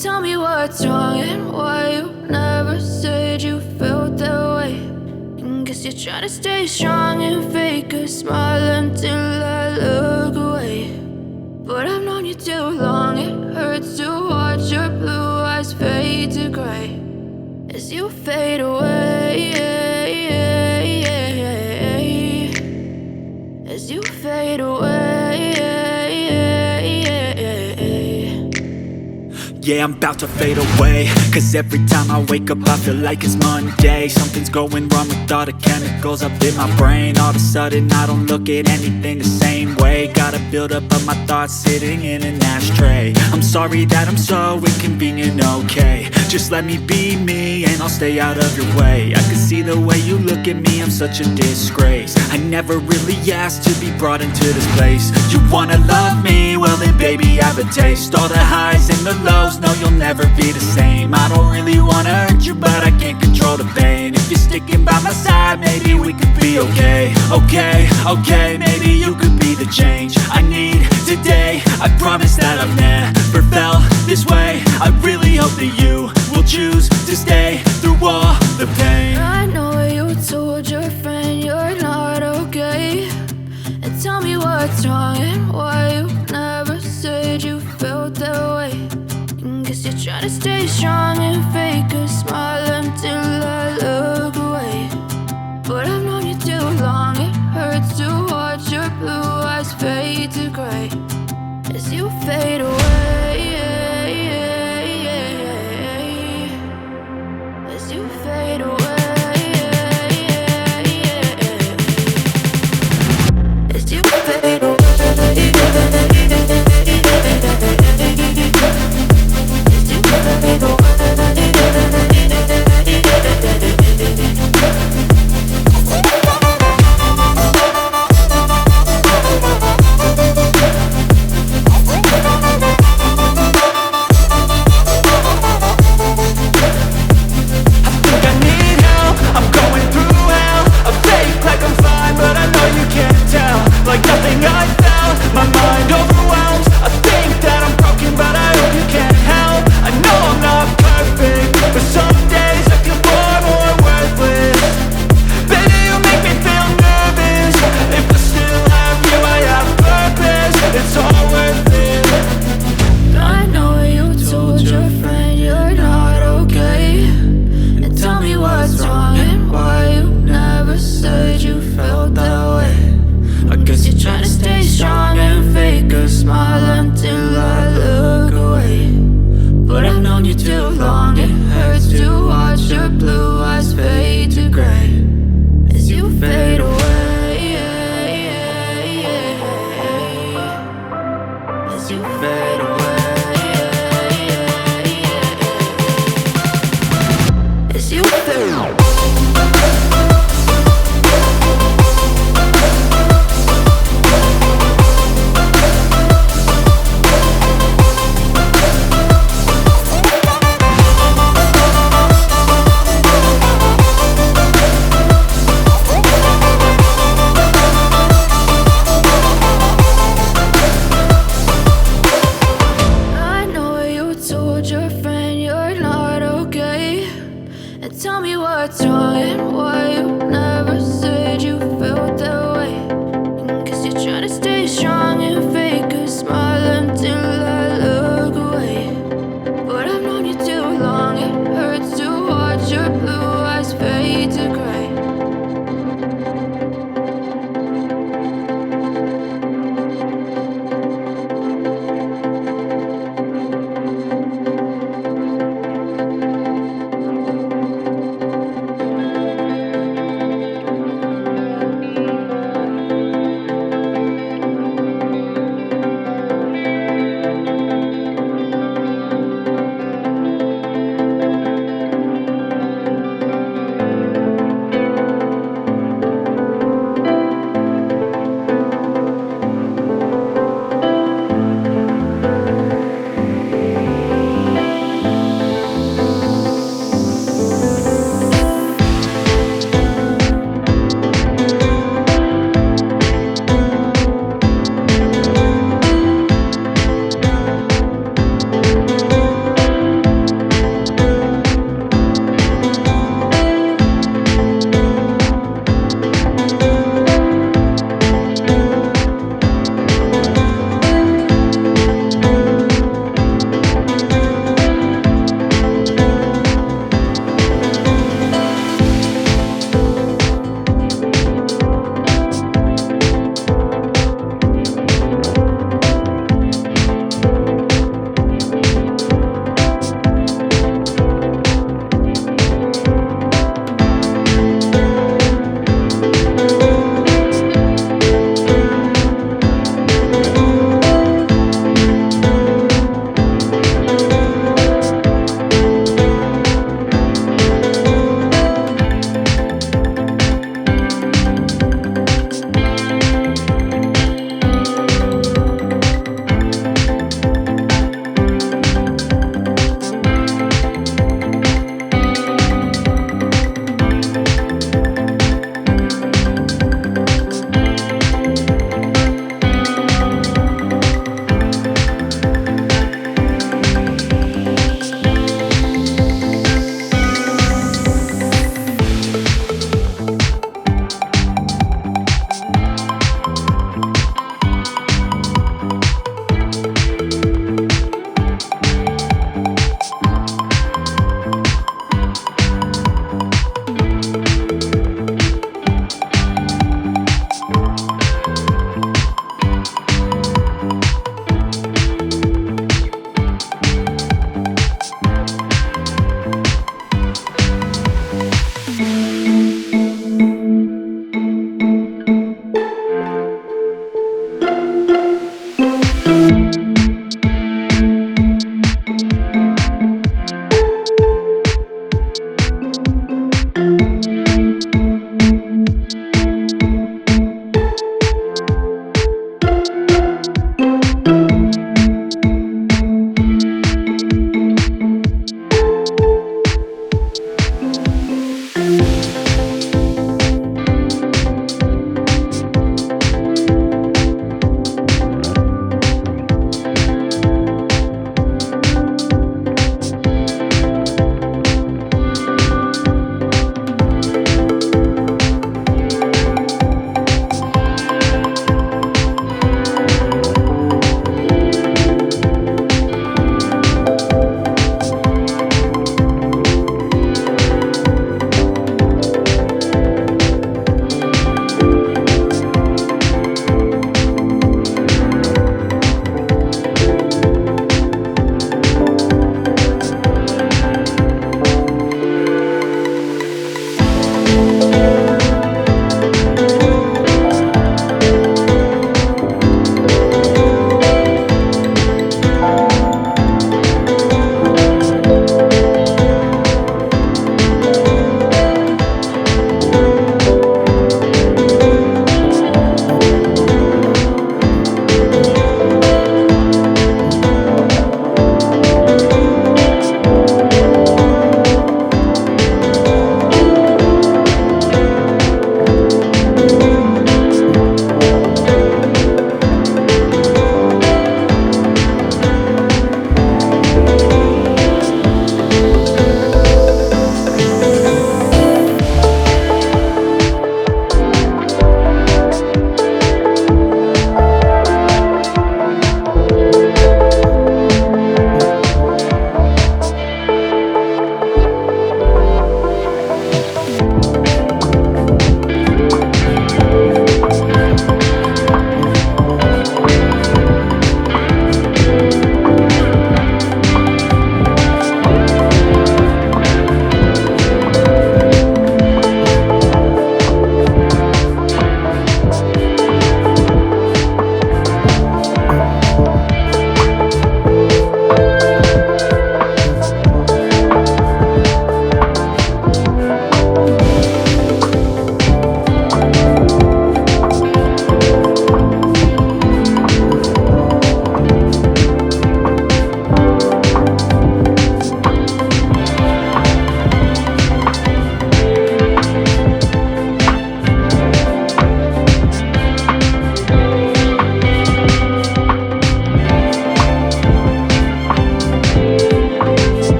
Tell me what's wrong and why you never said you felt that way. And guess you're trying to stay strong and fake a smile until I look away. But I've known you too long, it hurts to watch your blue eyes fade to gray as you fade away, as you fade away. Yeah, I'm about to fade away, cause every time I wake up I feel like it's Monday. Something's going wrong with all the chemicals up in my brain. All of a sudden I don't look at anything the same way. Gotta build up of my thoughts sitting in an ashtray. I'm sorry that I'm so inconvenient, okay. Just let me be me and I'll stay out of your way. I can see the way you look at me, I'm such a disgrace. I never really asked to be brought into this place. You wanna love me? Well then baby I have a taste. All the highs and the lows, no you'll never be the same. I don't really wanna hurt you but I can't control the pain. If you're sticking by my side maybe we could be okay. Okay, maybe you could be the change I need today. I promise that I've never felt this way. I really hope that you will choose to stay through all the pain. I know you told your friend you're not okay. And tell me what's wrong and why you never said you felt that way. And guess you're trying to stay strong and fake a smile until I look away. But I've known you too long, it hurts to watch your blue eyes fade to gray as you fade away, as you fade away, as you fade away. As you fade away.